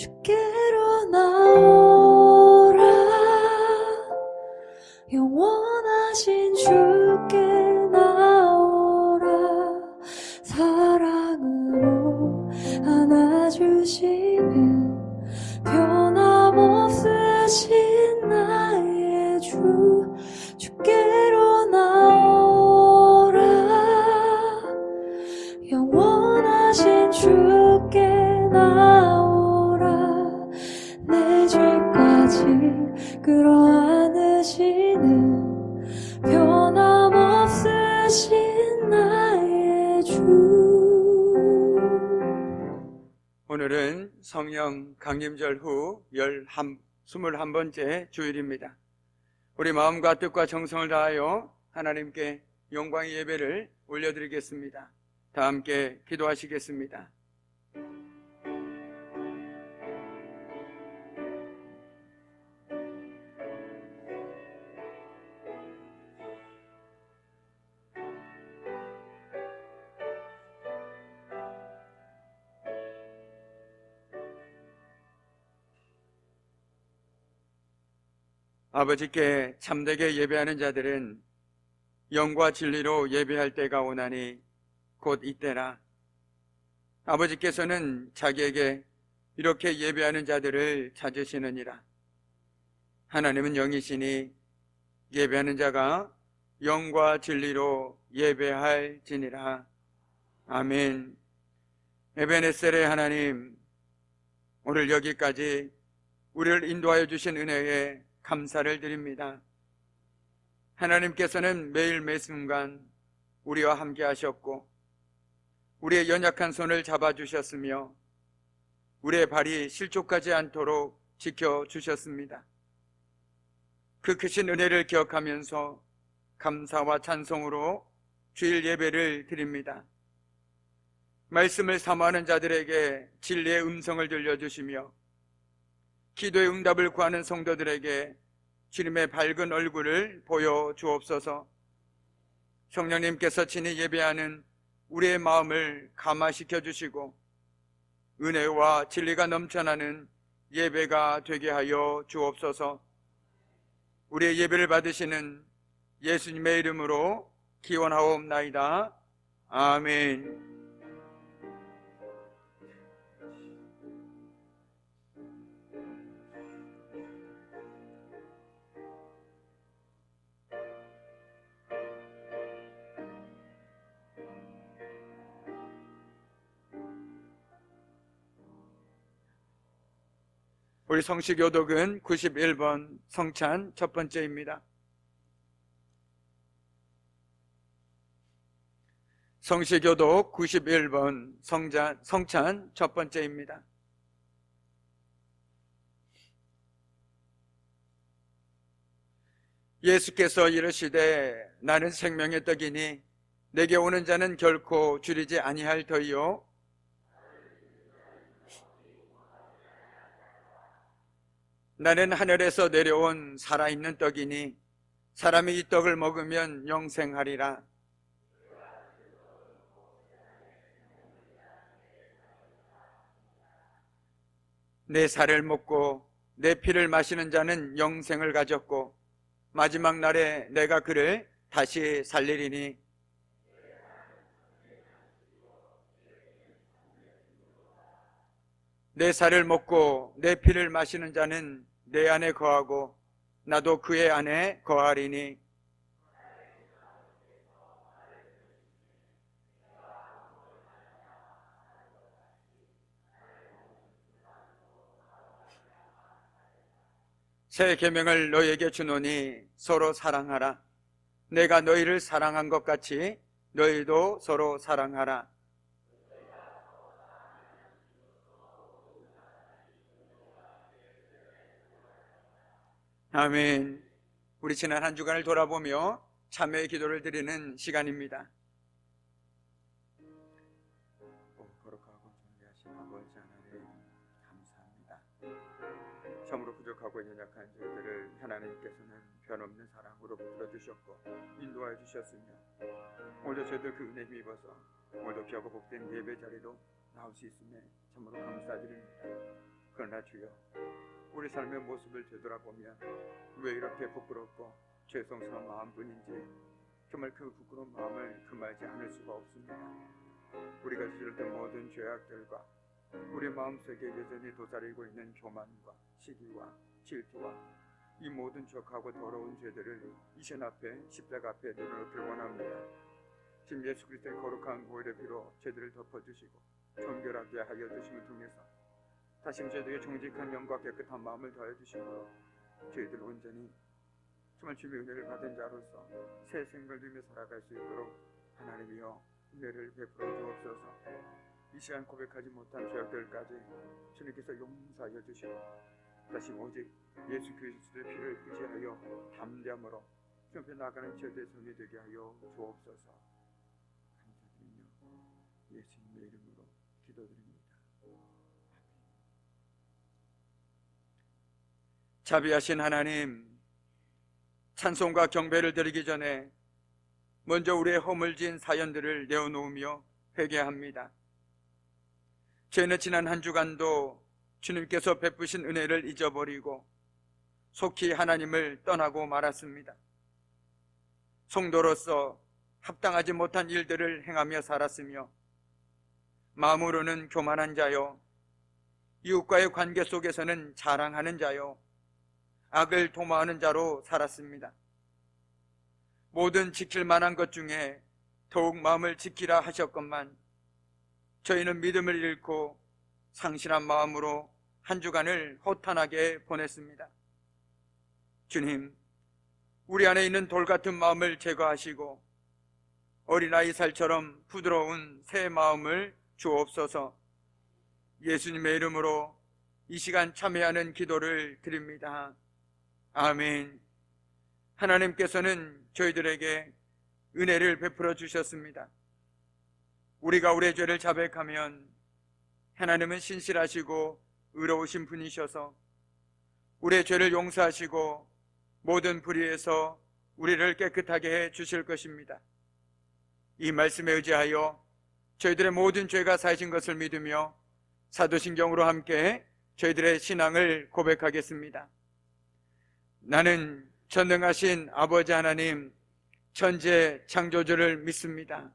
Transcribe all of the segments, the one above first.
주께로 나오라. 영원하신 주께 나오라. 사랑으로 안아주시는 변함없으신 나의 주. 주께로 나오라. 영원하신 주께 나오라. 내 죄까지 끌어안으시는 변함없으신 나의 주. 오늘은 성령 강림절 후 21번째 주일입니다. 우리 마음과 뜻과 정성을 다하여 하나님께 영광의 예배를 올려드리겠습니다. 다 함께 기도하시겠습니다. 아버지께 참되게 예배하는 자들은 영과 진리로 예배할 때가 오나니 곧 이때라. 아버지께서는 자기에게 이렇게 예배하는 자들을 찾으시느니라. 하나님은 영이시니 예배하는 자가 영과 진리로 예배할지니라. 아멘. 에베네셀의 하나님, 오늘 여기까지 우리를 인도하여 주신 은혜에 감사를 드립니다. 하나님께서는 매일 매순간 우리와 함께 하셨고 우리의 연약한 손을 잡아주셨으며 우리의 발이 실족하지 않도록 지켜주셨습니다. 그 크신 은혜를 기억하면서 감사와 찬송으로 주일 예배를 드립니다. 말씀을 사모하는 자들에게 진리의 음성을 들려주시며 기도의 응답을 구하는 성도들에게 주님의 밝은 얼굴을 보여주옵소서. 성령님께서 친히 예배하는 우리의 마음을 감화시켜 주시고 은혜와 진리가 넘쳐나는 예배가 되게 하여 주옵소서. 우리의 예배를 받으시는 예수님의 이름으로 기원하옵나이다. 아멘. 우리 성시교독은 91번 성찬 첫 번째입니다. 성시교독 91번 성찬 첫 번째입니다. 예수께서 이르시되 나는 생명의 떡이니 내게 오는 자는 결코 줄이지 아니할 터이요 나는 하늘에서 내려온 살아있는 떡이니 사람이 이 떡을 먹으면 영생하리라. 내 살을 먹고 내 피를 마시는 자는 영생을 가졌고 마지막 날에 내가 그를 다시 살리리니 내 살을 먹고 내 피를 마시는 자는 내 안에 거하고 나도 그의 안에 거하리니 새 계명을 너희에게 주노니 서로 사랑하라. 내가 너희를 사랑한 것 같이 너희도 서로 사랑하라. 아멘. 우리 지난 한 주간을 돌아보며 참회의 기도를 드리는 시간입니다. 거룩하고 존귀하신 아버지 하나님 감사합니다. 참으로 부족하고 연약한 저희들을 하나님께서는 변없는 사랑으로 붙들어주셨고 인도하여 주셨으며 오늘도 저희들 그 은혜 입어서 오늘도 귀하고 복된 예배 자리로 나올 수 있음에 참으로 감사드립니다. 그러나 그러나 주여, 우리 삶의 모습을 되돌아보면 왜 이렇게 부끄럽고 죄송스러운 마음뿐인지 정말 그 부끄러운 마음을 금하지 않을 수가 없습니다. 우리가 저질렀던 모든 죄악들과 우리 마음속에 여전히 도사리고 있는 교만과 시기와 질투와 이 모든 족하고 더러운 죄들을 이 신 앞에, 십자가 앞에 내려놓기를 원합니다. 지금 예수 그리스도의 거룩한 보혈의 피로 죄들을 덮어주시고 정결하게 하여 주심을 통해서 다시 저희들에게 정직한 영과 깨끗한 마음을 더해 주심으로 저희들 온전히 정말 주님의 은혜를 받은 자로서 새 생명을 누리며 살아갈 수 있도록 하나님이여 은혜를 베풀어 주옵소서. 이 시간 고백하지 못한 죄악들까지 주님께서 용서하여 주시고 다시 오직 예수 그리스도의 피를 의지하여 담대함으로 주 앞에 나가는 저희들의 성이 되게 하여 주옵소서. 감사드리며 예수님의 이름으로 기도드립니다. 자비하신 하나님, 찬송과 경배를 드리기 전에 먼저 우리의 허물진 사연들을 내어놓으며 회개합니다. 저희는 지난 한 주간도 주님께서 베푸신 은혜를 잊어버리고 속히 하나님을 떠나고 말았습니다. 성도로서 합당하지 못한 일들을 행하며 살았으며 마음으로는 교만한 자요, 이웃과의 관계 속에서는 자랑하는 자요, 악을 도모하는 자로 살았습니다. 모든 지킬 만한 것 중에 더욱 마음을 지키라 하셨건만 저희는 믿음을 잃고 상실한 마음으로 한 주간을 허탄하게 보냈습니다. 주님, 우리 안에 있는 돌 같은 마음을 제거하시고 어린아이 살처럼 부드러운 새 마음을 주옵소서. 예수님의 이름으로 이 시간 참여하는 기도를 드립니다. 아멘. 하나님께서는 저희들에게 은혜를 베풀어 주셨습니다. 우리가 우리의 죄를 자백하면 하나님은 신실하시고 의로우신 분이셔서 우리의 죄를 용서하시고 모든 불의에서 우리를 깨끗하게 해 주실 것입니다. 이 말씀에 의지하여 저희들의 모든 죄가 사하신 것을 믿으며 사도신경으로 함께 저희들의 신앙을 고백하겠습니다. 나는 전능하신 아버지 하나님 천지 창조주를 믿습니다.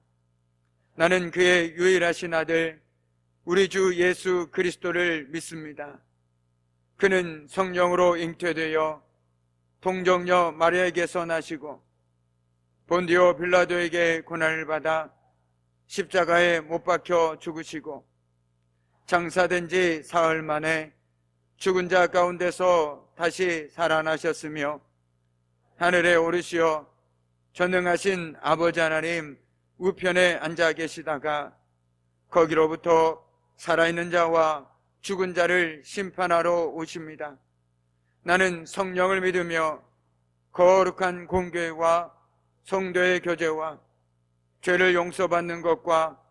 나는 그의 유일하신 아들 우리 주 예수 그리스도를 믿습니다. 그는 성령으로 잉태되어 동정녀 마리아에게서 나시고 본디오 빌라도에게 고난을 받아 십자가에 못 박혀 죽으시고 장사된 지 사흘 만에 죽은 자 가운데서 다시 살아나셨으며 하늘에 오르시어 전능하신 아버지 하나님 우편에 앉아 계시다가 거기로부터 살아있는 자와 죽은 자를 심판하러 오십니다. 나는 성령을 믿으며 거룩한 공교회와 성도의 교제와 죄를 용서받는 것과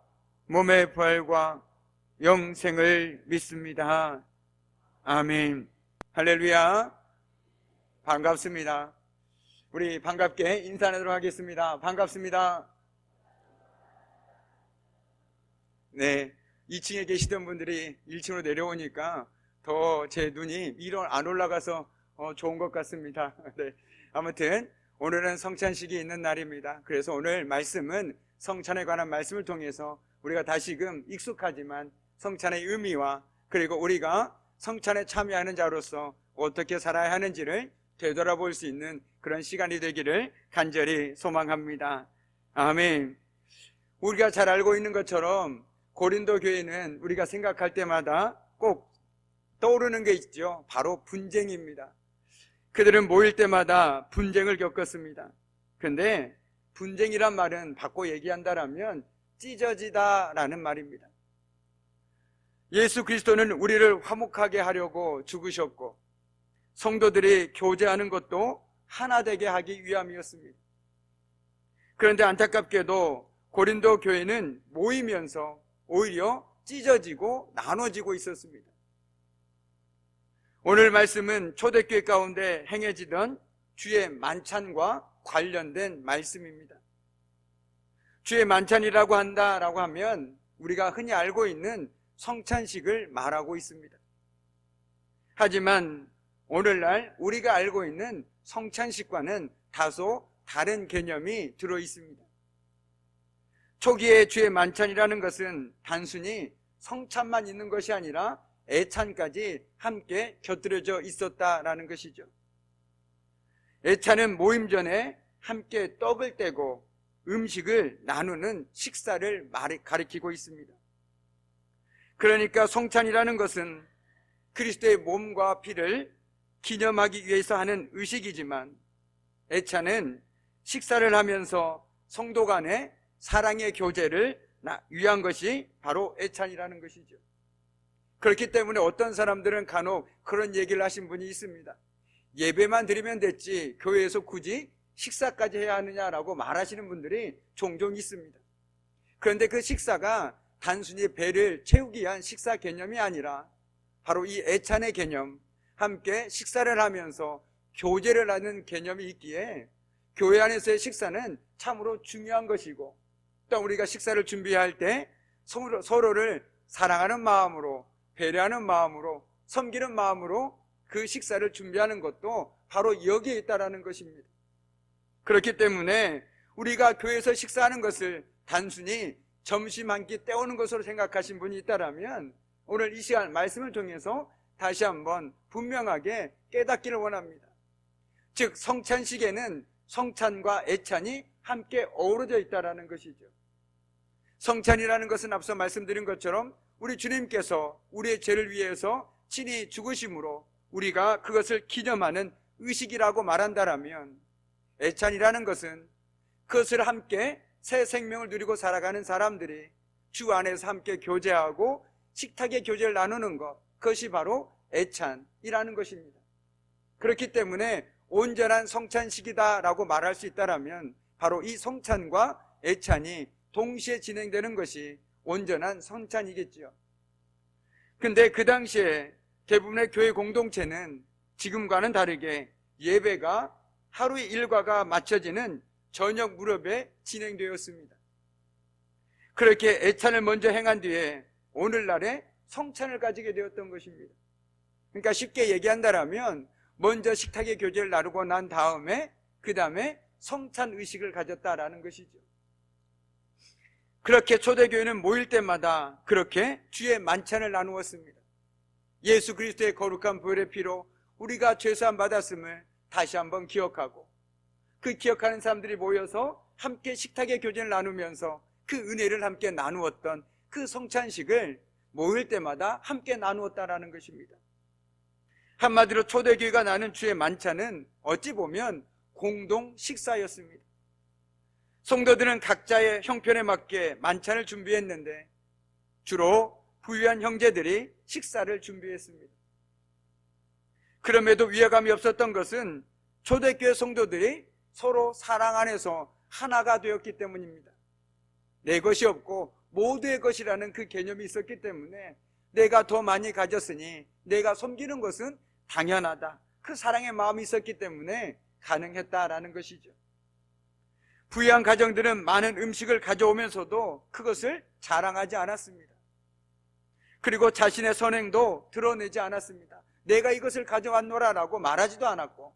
몸의 부활과 영생을 믿습니다. 아멘. 할렐루야. 반갑습니다. 우리 반갑게 인사하도록 하겠습니다. 반갑습니다. 네, 2층에 계시던 분들이 1층으로 내려오니까 더 제 눈이 위로 안 올라가서 좋은 것 같습니다. 네, 아무튼 오늘은 성찬식이 있는 날입니다. 그래서 오늘 말씀은 성찬에 관한 말씀을 통해서 우리가 다시금 익숙하지만 성찬의 의미와 그리고 우리가 성찬에 참여하는 자로서 어떻게 살아야 하는지를 되돌아볼 수 있는 그런 시간이 되기를 간절히 소망합니다. 아멘. 우리가 잘 알고 있는 것처럼 고린도 교회는 우리가 생각할 때마다 꼭 떠오르는 게 있죠. 바로 분쟁입니다. 그들은 모일 때마다 분쟁을 겪었습니다. 그런데 분쟁이란 말은 바꿔 얘기한다면 찢어지다라는 말입니다. 예수 그리스도는 우리를 화목하게 하려고 죽으셨고 성도들이 교제하는 것도 하나 되게 하기 위함이었습니다. 그런데 안타깝게도 고린도 교회는 모이면서 오히려 찢어지고 나눠지고 있었습니다. 오늘 말씀은 초대교회 가운데 행해지던 주의 만찬과 관련된 말씀입니다. 주의 만찬이라고 한다라고 하면 우리가 흔히 알고 있는 성찬식을 말하고 있습니다. 하지만 오늘날 우리가 알고 있는 성찬식과는 다소 다른 개념이 들어 있습니다. 초기의 주의 만찬이라는 것은 단순히 성찬만 있는 것이 아니라 애찬까지 함께 곁들여져 있었다라는 것이죠. 애찬은 모임 전에 함께 떡을 떼고 음식을 나누는 식사를 가리키고 있습니다. 그러니까 성찬이라는 것은 그리스도의 몸과 피를 기념하기 위해서 하는 의식이지만, 애찬은 식사를 하면서 성도 간의 사랑의 교제를 위한 것이 바로 애찬이라는 것이죠. 그렇기 때문에 어떤 사람들은 간혹 그런 얘기를 하신 분이 있습니다. 예배만 드리면 됐지 교회에서 굳이 식사까지 해야 하느냐라고 말하시는 분들이 종종 있습니다. 그런데 그 식사가 단순히 배를 채우기 위한 식사 개념이 아니라 바로 이 애찬의 개념, 함께 식사를 하면서 교제를 하는 개념이 있기에 교회 안에서의 식사는 참으로 중요한 것이고, 또 우리가 식사를 준비할 때 서로를 사랑하는 마음으로, 배려하는 마음으로, 섬기는 마음으로 그 식사를 준비하는 것도 바로 여기에 있다는 것입니다. 그렇기 때문에 우리가 교회에서 식사하는 것을 단순히 점심 한 끼 때우는 것으로 생각하신 분이 있다면 오늘 이 시간 말씀을 통해서 다시 한번 분명하게 깨닫기를 원합니다. 즉 성찬식에는 성찬과 애찬이 함께 어우러져 있다는 것이죠. 성찬이라는 것은 앞서 말씀드린 것처럼 우리 주님께서 우리의 죄를 위해서 친히 죽으심으로 우리가 그것을 기념하는 의식이라고 말한다면, 애찬이라는 것은 그것을 함께 새 생명을 누리고 살아가는 사람들이 주 안에서 함께 교제하고 식탁의 교제를 나누는 것, 그것이 바로 애찬이라는 것입니다. 그렇기 때문에 온전한 성찬식이다라고 말할 수 있다면 바로 이 성찬과 애찬이 동시에 진행되는 것이 온전한 성찬이겠죠. 근데 그 당시에 대부분의 교회 공동체는 지금과는 다르게 예배가 하루의 일과가 맞춰지는 저녁 무렵에 진행되었습니다. 그렇게 애찬을 먼저 행한 뒤에 오늘날에 성찬을 가지게 되었던 것입니다. 그러니까 쉽게 얘기한다면 먼저 식탁의 교제를 나누고 난 다음에 그 다음에 성찬 의식을 가졌다라는 것이죠. 그렇게 초대교회는 모일 때마다 그렇게 주의 만찬을 나누었습니다. 예수 그리스도의 거룩한 보혈의 피로 우리가 죄사함 받았음을 다시 한번 기억하고, 그 기억하는 사람들이 모여서 함께 식탁의 교제를 나누면서 그 은혜를 함께 나누었던 그 성찬식을 모일 때마다 함께 나누었다라는 것입니다. 한마디로 초대교회가 나눈 주의 만찬은 어찌 보면 공동 식사였습니다. 성도들은 각자의 형편에 맞게 만찬을 준비했는데 주로 부유한 형제들이 식사를 준비했습니다. 그럼에도 위화감이 없었던 것은 초대교회 성도들이 서로 사랑 안에서 하나가 되었기 때문입니다. 내 것이 없고 모두의 것이라는 그 개념이 있었기 때문에 내가 더 많이 가졌으니 내가 섬기는 것은 당연하다, 그 사랑의 마음이 있었기 때문에 가능했다라는 것이죠. 부유한 가정들은 많은 음식을 가져오면서도 그것을 자랑하지 않았습니다. 그리고 자신의 선행도 드러내지 않았습니다. 내가 이것을 가져왔노라라고 말하지도 않았고,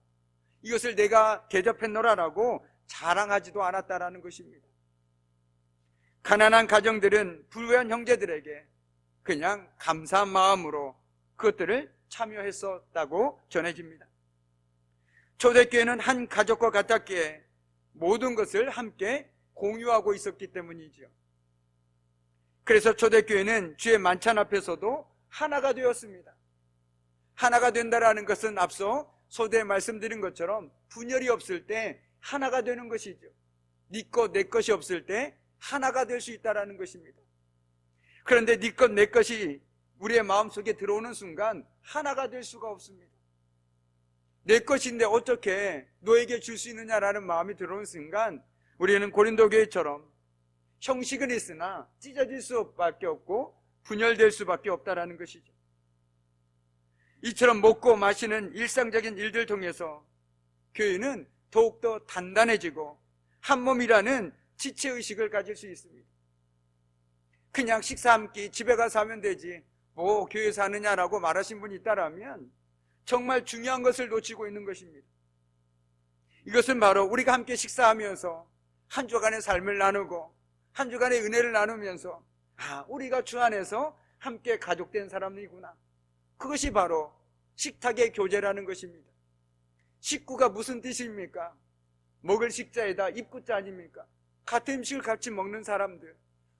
이것을 내가 대접했노라라고 자랑하지도 않았다라는 것입니다. 가난한 가정들은 부유한 형제들에게 그냥 감사한 마음으로 그것들을 참여했었다고 전해집니다. 초대교회는 한 가족과 같았기에 모든 것을 함께 공유하고 있었기 때문이죠. 그래서 초대교회는 주의 만찬 앞에서도 하나가 되었습니다. 하나가 된다라는 것은 앞서 소대에 말씀드린 것처럼 분열이 없을 때 하나가 되는 것이죠. 네 것, 내 것이 없을 때 하나가 될 수 있다는 것입니다. 그런데 네 것, 내 것이 우리의 마음속에 들어오는 순간 하나가 될 수가 없습니다. 내 것인데 어떻게 너에게 줄 수 있느냐라는 마음이 들어오는 순간 우리는 고린도 교회처럼 형식은 있으나 찢어질 수밖에 없고 분열될 수밖에 없다는 것이죠. 이처럼 먹고 마시는 일상적인 일들 통해서 교회는 더욱더 단단해지고 한 몸이라는 지체의식을 가질 수 있습니다. 그냥 식사 한 끼 집에 가서 하면 되지 뭐 교회에서 하느냐라고 말하신 분이 있다면 정말 중요한 것을 놓치고 있는 것입니다. 이것은 바로 우리가 함께 식사하면서 한 주간의 삶을 나누고 한 주간의 은혜를 나누면서 우리가 주 안에서 함께 가족된 사람이구나. 그것이 바로 식탁의 교제라는 것입니다. 식구가 무슨 뜻입니까? 먹을 식자에다 입구자 아닙니까? 같은 음식을 같이 먹는 사람들,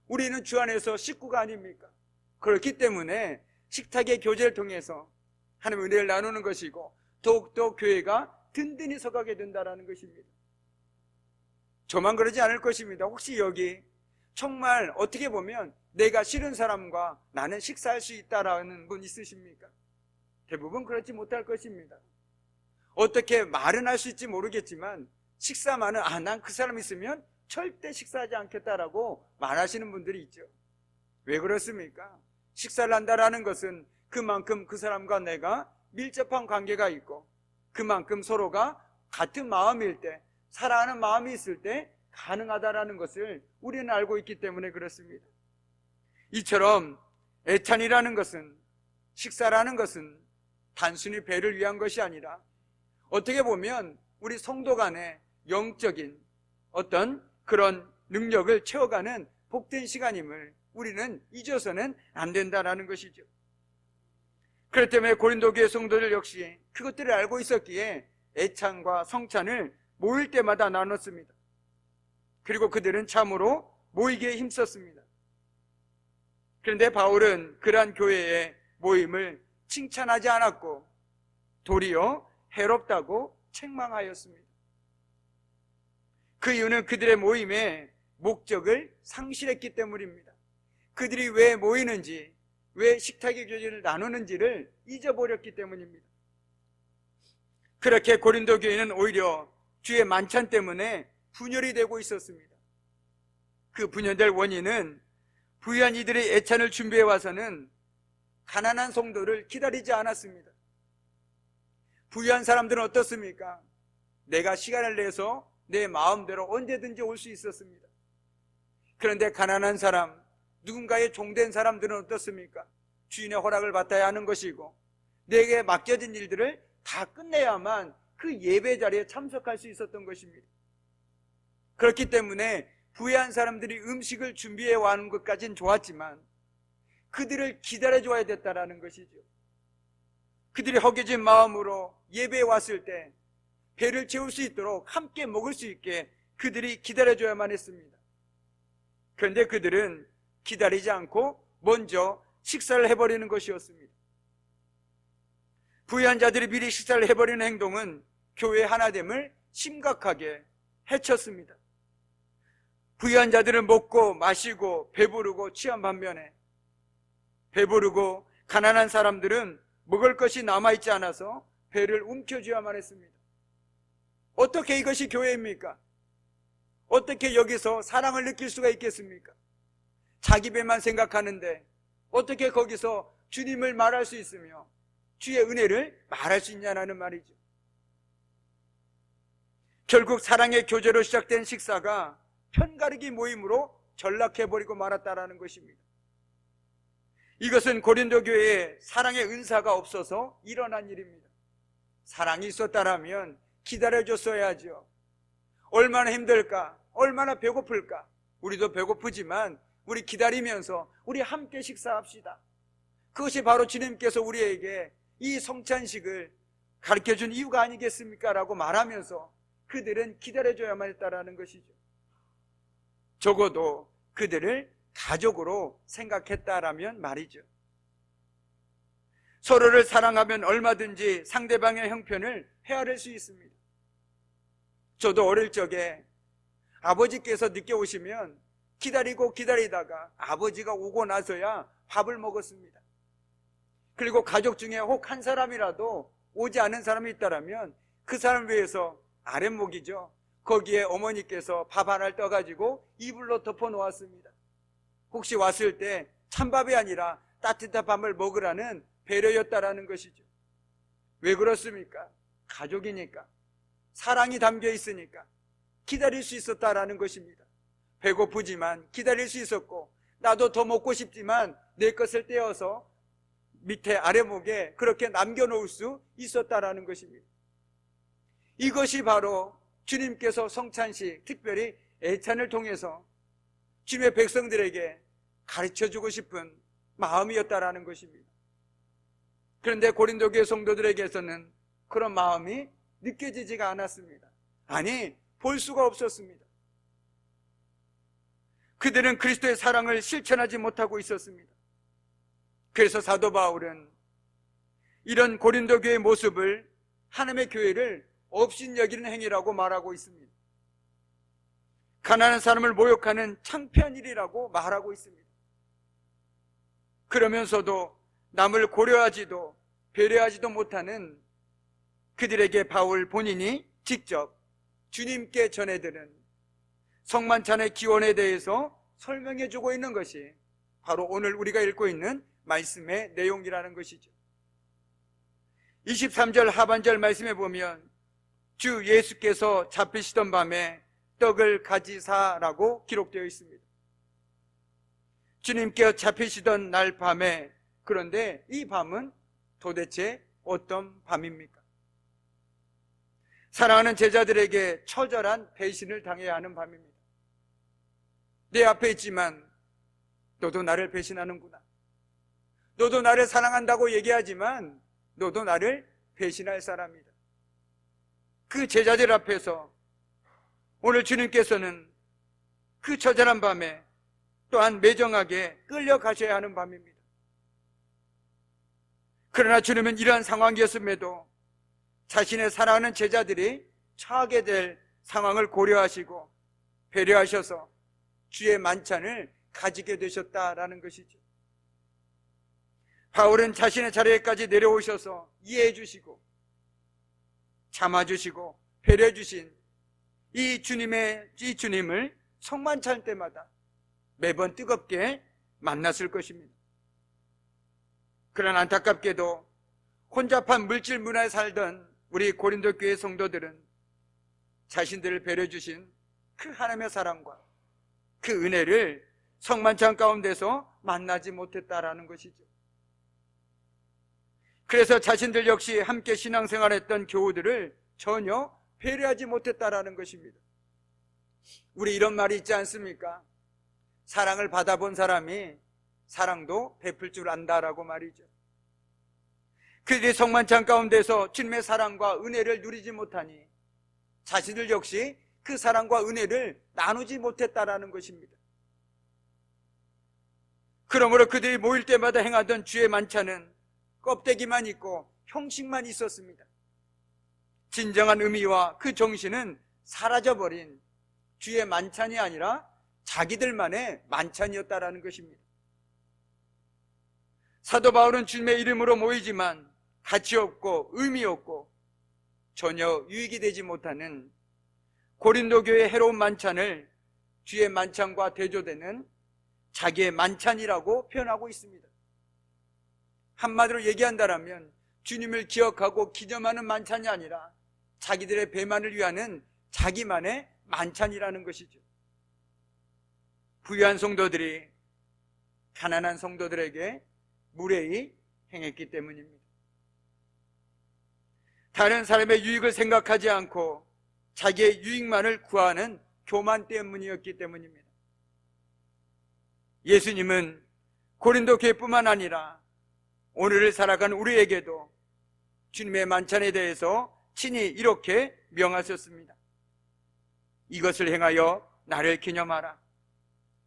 우리는 주 안에서 식구가 아닙니까? 그렇기 때문에 식탁의 교제를 통해서 하나님의 은혜를 나누는 것이고 더욱더 교회가 든든히 서가게 된다는 것입니다. 저만 그러지 않을 것입니다. 혹시 여기 정말 어떻게 보면 내가 싫은 사람과 나는 식사할 수 있다라는 분 있으십니까? 대부분 그렇지 못할 것입니다. 어떻게 말은 할 수 있지 모르겠지만 식사만은 난 그 사람 있으면 절대 식사하지 않겠다라고 말하시는 분들이 있죠. 왜 그렇습니까? 식사를 한다라는 것은 그만큼 그 사람과 내가 밀접한 관계가 있고 그만큼 서로가 같은 마음일 때, 사랑하는 마음이 있을 때 가능하다라는 것을 우리는 알고 있기 때문에 그렇습니다. 이처럼 애찬이라는 것은, 식사라는 것은 단순히 배를 위한 것이 아니라 어떻게 보면 우리 성도 간의 영적인 어떤 그런 능력을 채워가는 복된 시간임을 우리는 잊어서는 안 된다라는 것이죠. 그렇기 때문에 고린도 교회 성도들 역시 그것들을 알고 있었기에 애찬과 성찬을 모일 때마다 나눴습니다. 그리고 그들은 참으로 모이기에 힘썼습니다. 그런데 바울은 그러한 교회의 모임을 칭찬하지 않았고 도리어 해롭다고 책망하였습니다. 그 이유는 그들의 모임의 목적을 상실했기 때문입니다. 그들이 왜 모이는지, 왜 식탁의 교제를 나누는지를 잊어버렸기 때문입니다. 그렇게 고린도 교회는 오히려 주의 만찬 때문에 분열이 되고 있었습니다. 그 분열될 원인은 부유한 이들의 애찬을 준비해 와서는 가난한 성도를 기다리지 않았습니다. 부유한 사람들은 어떻습니까? 내가 시간을 내서 내 마음대로 언제든지 올 수 있었습니다. 그런데 가난한 사람, 누군가의 종된 사람들은 어떻습니까? 주인의 허락을 받아야 하는 것이고 내게 맡겨진 일들을 다 끝내야만 그 예배 자리에 참석할 수 있었던 것입니다. 그렇기 때문에 부유한 사람들이 음식을 준비해 와는 것까지는 좋았지만 그들을 기다려줘야 됐다라는 것이죠. 그들이 허겨진 마음으로 예배에 왔을 때 배를 채울 수 있도록 함께 먹을 수 있게 그들이 기다려줘야만 했습니다. 그런데 그들은 기다리지 않고 먼저 식사를 해버리는 것이었습니다. 부유한 자들이 미리 식사를 해버리는 행동은 교회의 하나됨을 심각하게 해쳤습니다. 부유한 자들은 먹고 마시고 배부르고 취한 반면에 배부르고 가난한 사람들은 먹을 것이 남아있지 않아서 배를 움켜쥐어야만 했습니다. 어떻게 이것이 교회입니까? 어떻게 여기서 사랑을 느낄 수가 있겠습니까? 자기 배만 생각하는데 어떻게 거기서 주님을 말할 수 있으며 주의 은혜를 말할 수 있냐는 말이죠. 결국 사랑의 교제로 시작된 식사가 편가르기 모임으로 전락해버리고 말았다라는 것입니다. 이것은 고린도 교회에 사랑의 은사가 없어서 일어난 일입니다. 사랑이 있었다라면 기다려줬어야죠. 얼마나 힘들까? 얼마나 배고플까? 우리도 배고프지만 우리 기다리면서 우리 함께 식사합시다. 그것이 바로 주님께서 우리에게 이 성찬식을 가르쳐준 이유가 아니겠습니까? 라고 말하면서 그들은 기다려줘야만 했다라는 것이죠. 적어도 그들을 가족으로 생각했다라면 말이죠. 서로를 사랑하면 얼마든지 상대방의 형편을 헤아릴 수 있습니다. 저도 어릴 적에 아버지께서 늦게 오시면 기다리고 기다리다가 아버지가 오고 나서야 밥을 먹었습니다. 그리고 가족 중에 혹 한 사람이라도 오지 않은 사람이 있다면 그 사람 위해서 아랫목이죠. 거기에 어머니께서 밥 하나를 떠가지고 이불로 덮어 놓았습니다. 혹시 왔을 때 찬밥이 아니라 따뜻한 밥을 먹으라는 배려였다라는 것이죠. 왜 그렇습니까? 가족이니까, 사랑이 담겨 있으니까 기다릴 수 있었다라는 것입니다. 배고프지만 기다릴 수 있었고 나도 더 먹고 싶지만 내 것을 떼어서 밑에 아래목에 그렇게 남겨놓을 수 있었다라는 것입니다. 이것이 바로 주님께서 성찬식, 특별히 애찬을 통해서 주님의 백성들에게 가르쳐주고 싶은 마음이었다라는 것입니다. 그런데 고린도 교회 성도들에게서는 그런 마음이 느껴지지가 않았습니다. 아니, 볼 수가 없었습니다. 그들은 그리스도의 사랑을 실천하지 못하고 있었습니다. 그래서 사도 바울은 이런 고린도 교회의 모습을 하나님의 교회를 업신여기는 행위라고 말하고 있습니다. 가난한 사람을 모욕하는 창피한 일이라고 말하고 있습니다. 그러면서도 남을 고려하지도 배려하지도 못하는 그들에게 바울 본인이 직접 주님께 전해드는 성만찬의 기원에 대해서 설명해 주고 있는 것이 바로 오늘 우리가 읽고 있는 말씀의 내용이라는 것이죠. 23절 하반절 말씀에 보면 주 예수께서 잡히시던 밤에 떡을 가지사라고 기록되어 있습니다. 주님께서 잡히시던 날 밤에, 그런데 이 밤은 도대체 어떤 밤입니까? 사랑하는 제자들에게 처절한 배신을 당해야 하는 밤입니다. 내 앞에 있지만 너도 나를 배신하는구나. 너도 나를 사랑한다고 얘기하지만 너도 나를 배신할 사람이다. 그 제자들 앞에서 오늘 주님께서는 그 처절한 밤에 또한 매정하게 끌려가셔야 하는 밤입니다. 그러나 주님은 이러한 상황이었음에도 자신의 사랑하는 제자들이 처하게 될 상황을 고려하시고 배려하셔서 주의 만찬을 가지게 되셨다라는 것이죠. 바울은 자신의 자리에까지 내려오셔서 이해해 주시고 참아주시고 배려해 주신 이 주님을 성만찬 때마다 매번 뜨겁게 만났을 것입니다. 그러나 안타깝게도 혼잡한 물질 문화에 살던 우리 고린도 교회 성도들은 자신들을 배려해 주신 그 하나님의 사랑과 그 은혜를 성만찬 가운데서 만나지 못했다라는 것이죠. 그래서 자신들 역시 함께 신앙생활했던 교우들을 전혀 배려하지 못했다라는 것입니다. 우리 이런 말이 있지 않습니까? 사랑을 받아본 사람이 사랑도 베풀 줄 안다라고 말이죠. 그들이 성만찬 가운데서 주님의 사랑과 은혜를 누리지 못하니 자신들 역시 그 사랑과 은혜를 나누지 못했다라는 것입니다. 그러므로 그들이 모일 때마다 행하던 주의 만찬은 껍데기만 있고 형식만 있었습니다. 진정한 의미와 그 정신은 사라져버린 주의 만찬이 아니라 자기들만의 만찬이었다라는 것입니다. 사도 바울은 주님의 이름으로 모이지만 가치 없고 의미 없고 전혀 유익이 되지 못하는 고린도 교회의 해로운 만찬을 주의 만찬과 대조되는 자기의 만찬이라고 표현하고 있습니다. 한마디로 얘기한다면 주님을 기억하고 기념하는 만찬이 아니라 자기들의 배만을 위하는 자기만의 만찬이라는 것이죠. 부유한 성도들이 가난한 성도들에게 무례히 행했기 때문입니다. 다른 사람의 유익을 생각하지 않고 자기의 유익만을 구하는 교만 때문이었기 때문입니다. 예수님은 고린도 교회뿐만 아니라 오늘을 살아가는 우리에게도 주님의 만찬에 대해서 친히 이렇게 명하셨습니다. 이것을 행하여 나를 기념하라.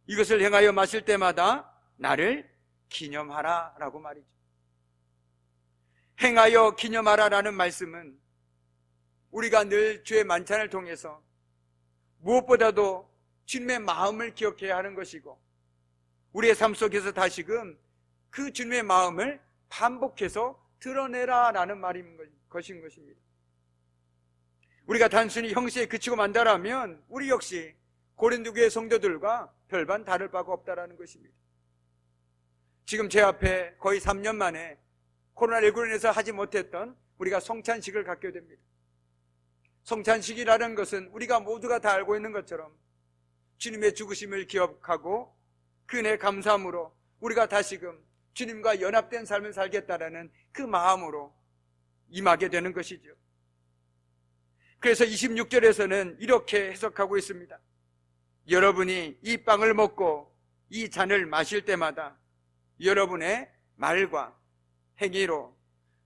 이것을 행하여 마실 때마다 나를 기념하라 라고 말이죠. 행하여 기념하라 라는 말씀은 우리가 늘 주의 만찬을 통해서 무엇보다도 주님의 마음을 기억해야 하는 것이고 우리의 삶 속에서 다시금 그 주님의 마음을 반복해서 드러내라 라는 말인 것인 것입니다. 우리가 단순히 형식에 그치고 만다라면 우리 역시 고린도 교회 성도들과 별반 다를 바가 없다라는 것입니다. 지금 제 앞에 거의 3년 만에 코로나19로 인해서 하지 못했던 우리가 성찬식을 갖게 됩니다. 성찬식이라는 것은 우리가 모두가 다 알고 있는 것처럼 주님의 죽으심을 기억하고 그 은혜 감사함으로 우리가 다시금 주님과 연합된 삶을 살겠다라는 그 마음으로 임하게 되는 것이죠. 그래서 26절에서는 이렇게 해석하고 있습니다. 여러분이 이 빵을 먹고 이 잔을 마실 때마다 여러분의 말과 행위로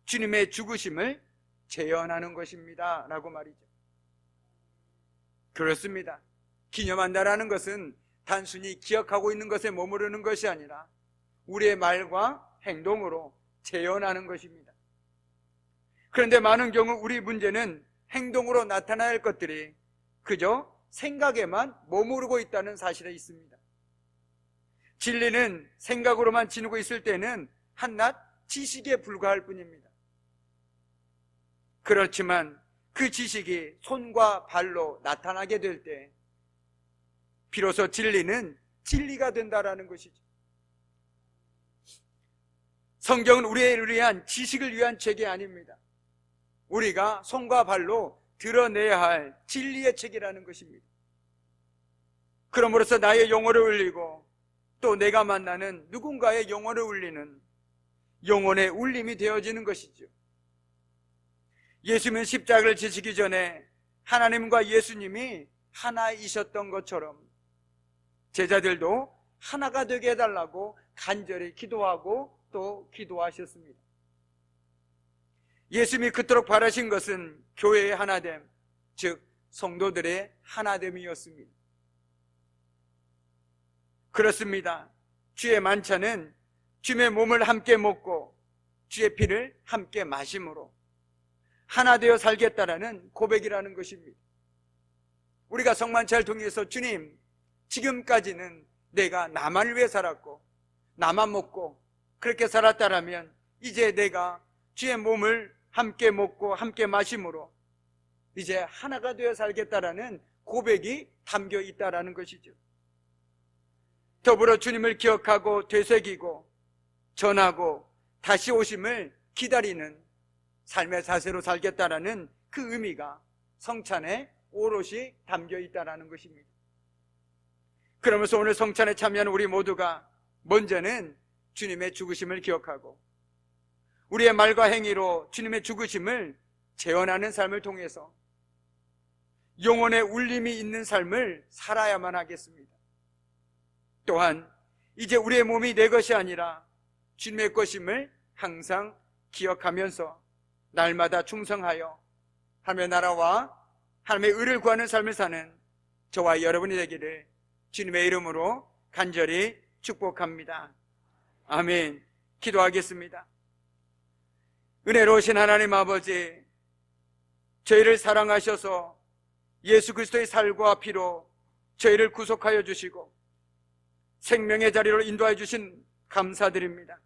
주님의 죽으심을 재현하는 것입니다 라고 말이죠. 그렇습니다. 기념한다라는 것은 단순히 기억하고 있는 것에 머무르는 것이 아니라 우리의 말과 행동으로 재현하는 것입니다. 그런데 많은 경우 우리 문제는 행동으로 나타나야 할 것들이 그저 생각에만 머무르고 있다는 사실에 있습니다. 진리는 생각으로만 지니고 있을 때는 한낱 지식에 불과할 뿐입니다. 그렇지만 그 지식이 손과 발로 나타나게 될 때 비로소 진리는 진리가 된다라는 것이죠. 성경은 우리를 위한 지식을 위한 책이 아닙니다. 우리가 손과 발로 드러내야 할 진리의 책이라는 것입니다. 그러므로서 나의 영혼을 울리고 또 내가 만나는 누군가의 영혼을 울리는 영혼의 울림이 되어지는 것이죠. 예수님은 십자가를 지시기 전에 하나님과 예수님이 하나이셨던 것처럼 제자들도 하나가 되게 해달라고 간절히 기도하고 또 기도하셨습니다. 예수님이 그토록 바라신 것은 교회의 하나됨, 즉 성도들의 하나됨이었습니다. 그렇습니다. 주의 만찬은 주의 몸을 함께 먹고 주의 피를 함께 마심으로 하나 되어 살겠다라는 고백이라는 것입니다. 우리가 성만찬을 통해서 주님, 지금까지는 내가 나만을 위해 살았고 나만 먹고 그렇게 살았다라면 이제 내가 주의 몸을 함께 먹고 함께 마심으로 이제 하나가 되어 살겠다라는 고백이 담겨 있다라는 것이죠. 더불어 주님을 기억하고 되새기고 전하고 다시 오심을 기다리는 삶의 자세로 살겠다라는 그 의미가 성찬에 오롯이 담겨 있다라는 것입니다. 그러면서 오늘 성찬에 참여하는 우리 모두가 먼저는 주님의 죽으심을 기억하고 우리의 말과 행위로 주님의 죽으심을 재현하는 삶을 통해서 영혼의 울림이 있는 삶을 살아야만 하겠습니다. 또한 이제 우리의 몸이 내 것이 아니라 주님의 것임을 항상 기억하면서 날마다 충성하여 하나님의 나라와 하나님의 의를 구하는 삶을 사는 저와 여러분이 되기를 주님의 이름으로 간절히 축복합니다. 아멘. 기도하겠습니다. 은혜로우신 하나님 아버지, 저희를 사랑하셔서 예수 그리스도의 살과 피로 저희를 구속하여 주시고 생명의 자리로 인도하여 주신 감사드립니다.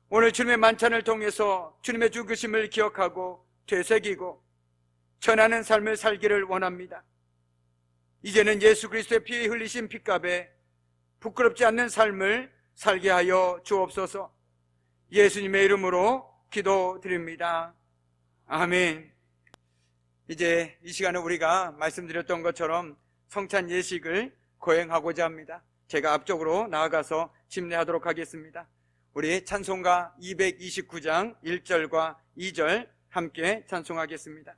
오늘 주님의 만찬을 통해서 주님의 죽으심을 기억하고 되새기고 전하는 삶을 살기를 원합니다. 이제는 예수 그리스도의 피 흘리신 핏값에 부끄럽지 않는 삶을 살게 하여 주옵소서. 예수님의 이름으로 기도드립니다. 아멘. 이제 이 시간에 우리가 말씀드렸던 것처럼 성찬 예식을 거행하고자 합니다. 제가 앞쪽으로 나아가서 집례하도록 하겠습니다. 우리 찬송가 229장 1절과 2절 함께 찬송하겠습니다.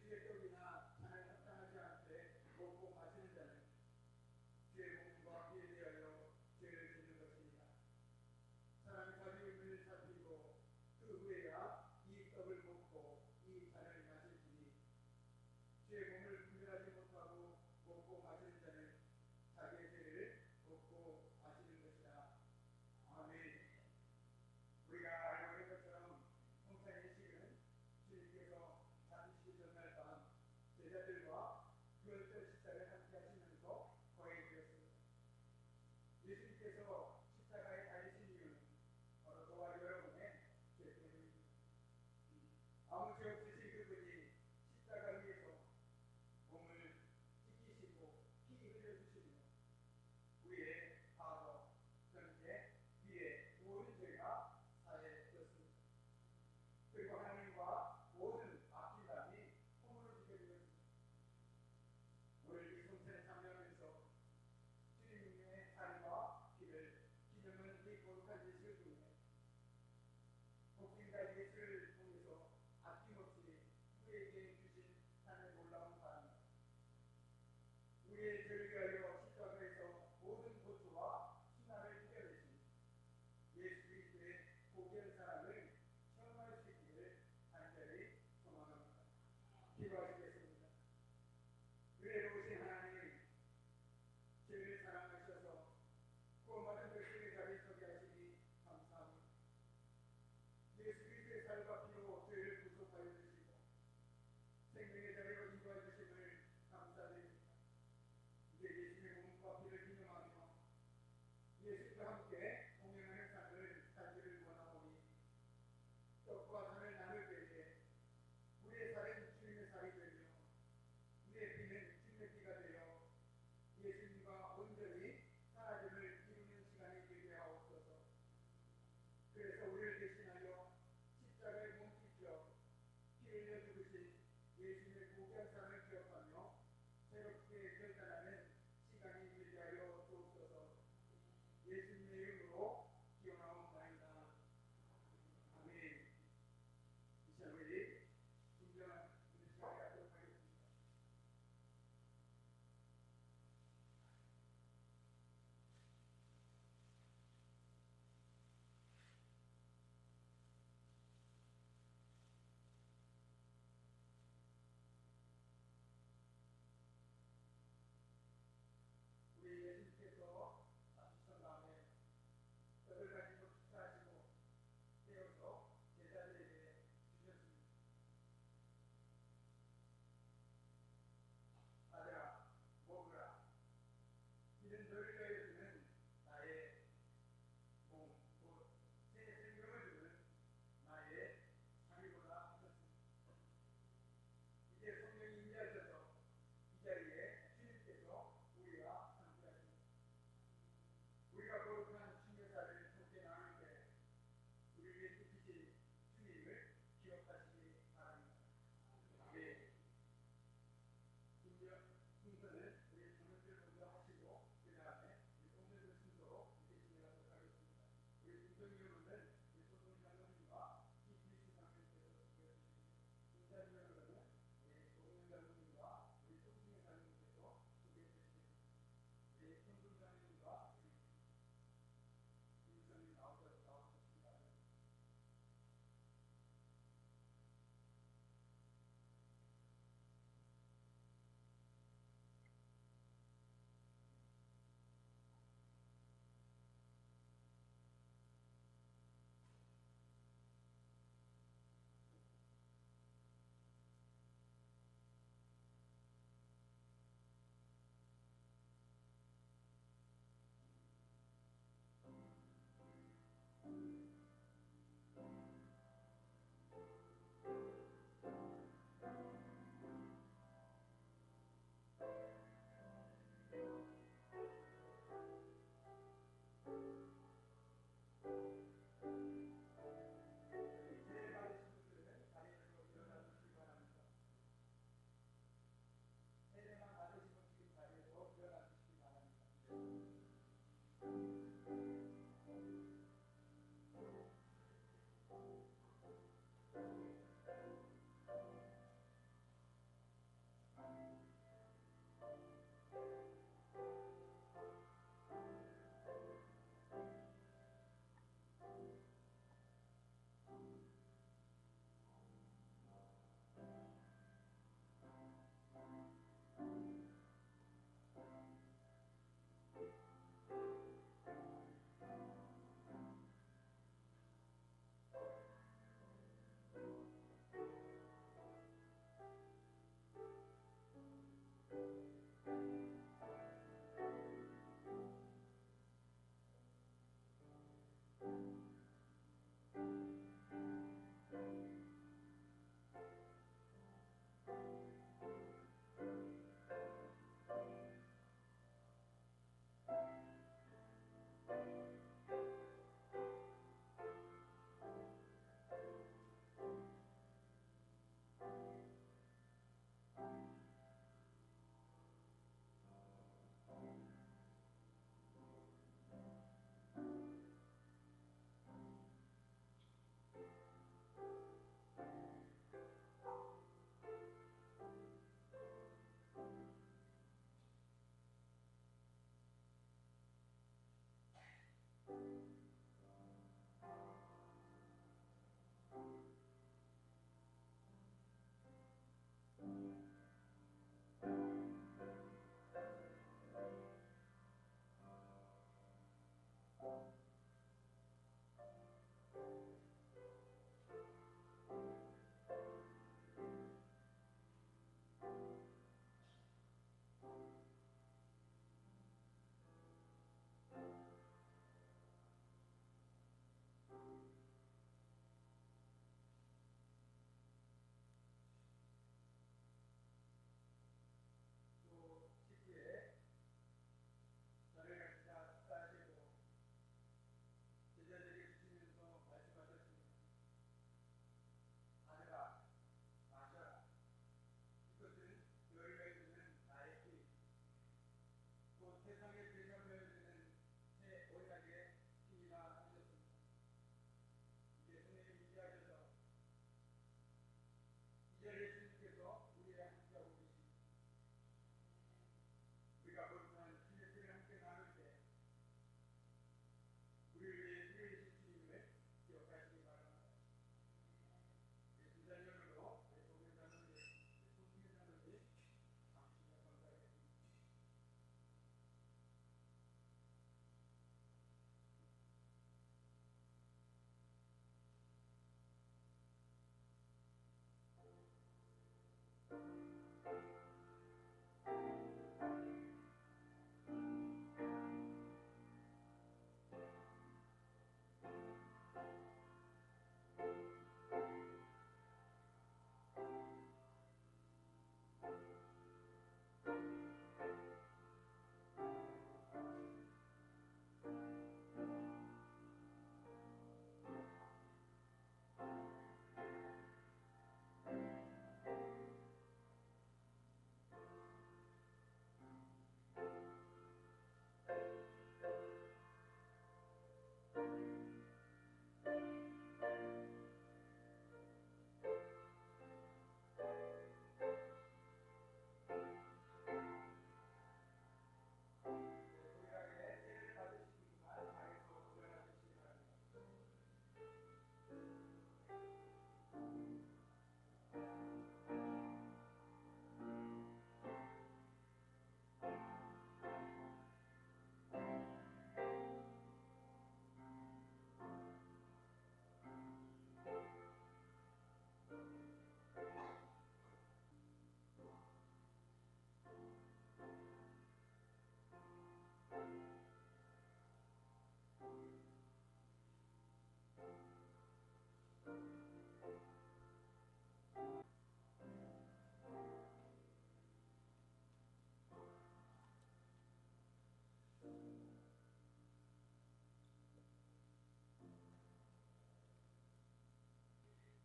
예수의 떡이나 잔을 합당하지 않게 먹고 마시는 자는 죄의 몸과 피에 대하여 죄를 짓는 것입니다. 사람이 자기 의문을 살피고 그 후에야 이 떡을 먹고 이 잔을 마실지니 죄의 몸을 분별하지 못하고 먹고 마시는 자는 자기의 죄를 먹고 마시는 것이다. 아멘. 우리가 알고 있는 것처럼 성찬예식은 주님께서 잠시 전날 밤 제자들과 유월절 식사를 함께 하시면서 거행되었습니다. 예수님께서 십자가에 달리신 이유는 바로 저와 여러분의 죄 때문입니다. 아무 죄 없으신 그분이 십자가 위에서 몸을 찢기시고 피 흘려주시며 우리의 과거, 현재, 미래 모든 죄가 사해졌습니다. 그리고 하나님과 모든 악기감이 허물을 지게 되었습니다. 오늘 이 성찬에 참여하면서 주님의 살과 피를 기념하는 이 거룩한 예식을 통해 복음과 예수를 통해서 아낌없이 우리에게 주신 하나님의 놀라운 사랑입니다. 우리의 죄를 위하여 십자가에서 모든 고초와 수나를 이겨내신 예수 그리스도의 고귀한 사랑을 체험할 수 있기를 간절히 소망합니다. 기도하시겠습니다. 은혜로우신 하나님, 죄를 사랑하셔서 구원받은 백성의 자리에 서게 하시니 감사합니다. 예수 그리스도의 살과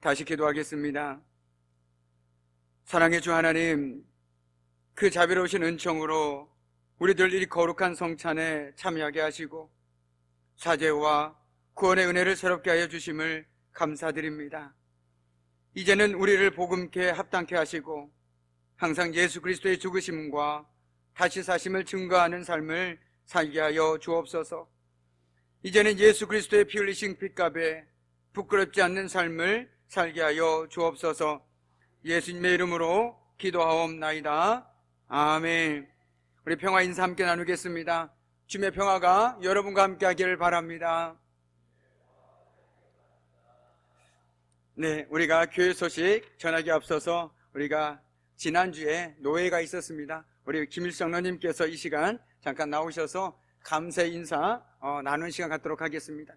다시 기도하겠습니다. 사랑의 주 하나님, 그 자비로우신 은총으로 우리들 이 거룩한 성찬에 참여하게 하시고 사죄와 구원의 은혜를 새롭게 하여 주심을 감사드립니다. 이제는 우리를 복음케 합당케 하시고 항상 예수 그리스도의 죽으심과 다시 사심을 증거하는 삶을 살게 하여 주옵소서. 이제는 예수 그리스도의 피 흘리신 핏값에 부끄럽지 않는 삶을 살게 하여 주옵소서. 예수님의 이름으로 기도하옵나이다. 아멘. 우리 평화 인사 함께 나누겠습니다. 주님의 평화가 여러분과 함께 하기를 바랍니다. 네, 우리가 교회 소식 전하기 앞서서 우리가 지난주에 노예가 있었습니다. 우리 김일성 너님께서 이 시간 잠깐 나오셔서 감사 인사 나누는 시간 갖도록 하겠습니다.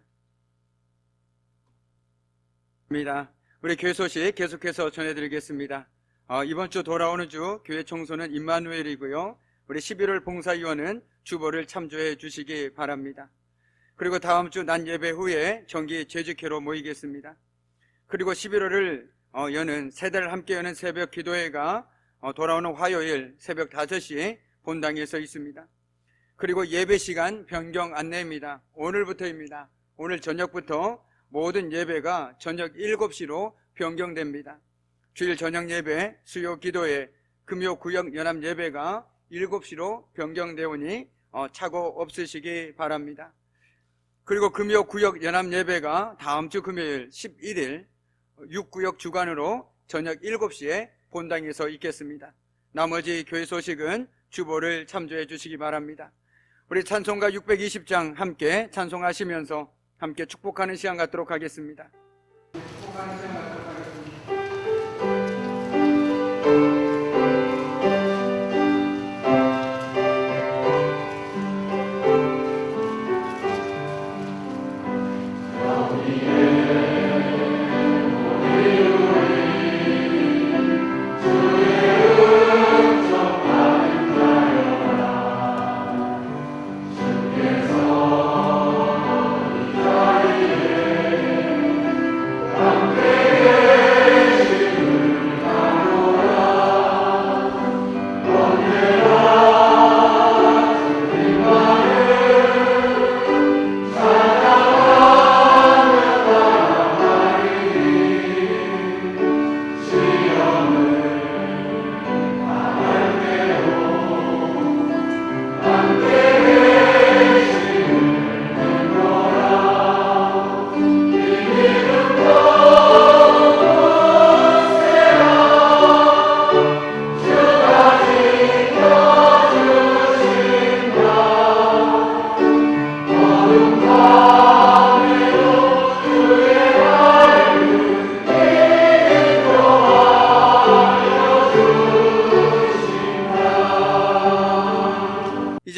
우리 교회 소식 계속해서 전해드리겠습니다. 이번 주 돌아오는 주 교회 청소는 임마누엘이고요. 우리 11월 봉사위원은 주보를 참조해 주시기 바랍니다. 그리고 다음 주 낮 예배 후에 정기 제주교로 모이겠습니다. 그리고 11월을 여는 세대를 함께 여는 새벽 기도회가 돌아오는 화요일 새벽 5시 본당에서 있습니다. 그리고 예배 시간 변경 안내입니다. 오늘부터입니다. 오늘 저녁부터 모든 예배가 저녁 7시로 변경됩니다. 주일 저녁 예배, 수요 기도회, 금요 구역 연합 예배가 7시로 변경되오니 착오 없으시기 바랍니다. 그리고 금요 구역 연합 예배가 다음 주 금요일 11일 6구역 주간으로 저녁 7시에 본당에서 있겠습니다. 나머지 교회 소식은 주보를 참조해 주시기 바랍니다. 우리 찬송가 620장 함께 찬송하시면서 함께 축복하는 시간 갖도록 하겠습니다. 축복하는 시간 갖도록 하겠습니다.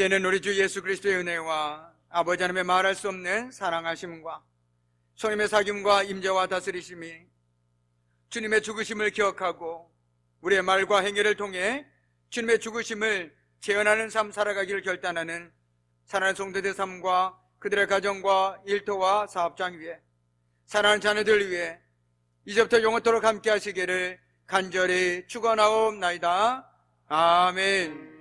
이제는 우리 주 예수 그리스도의 은혜와 아버지 하나님의 말할 수 없는 사랑하심과 성령의 사귐과 임재와 다스리심이 주님의 죽으심을 기억하고 우리의 말과 행위를 통해 주님의 죽으심을 재현하는 삶 살아가기를 결단하는 사랑하는 성도들 삶과 그들의 가정과 일터와 사업장 위에 사랑하는 자녀들 위해 이제부터 영원토록 함께 하시기를 간절히 축원하옵나이다. 아멘.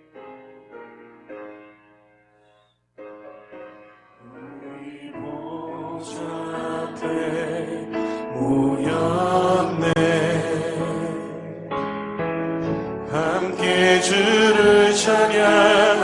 모였네 함께 주를 찬양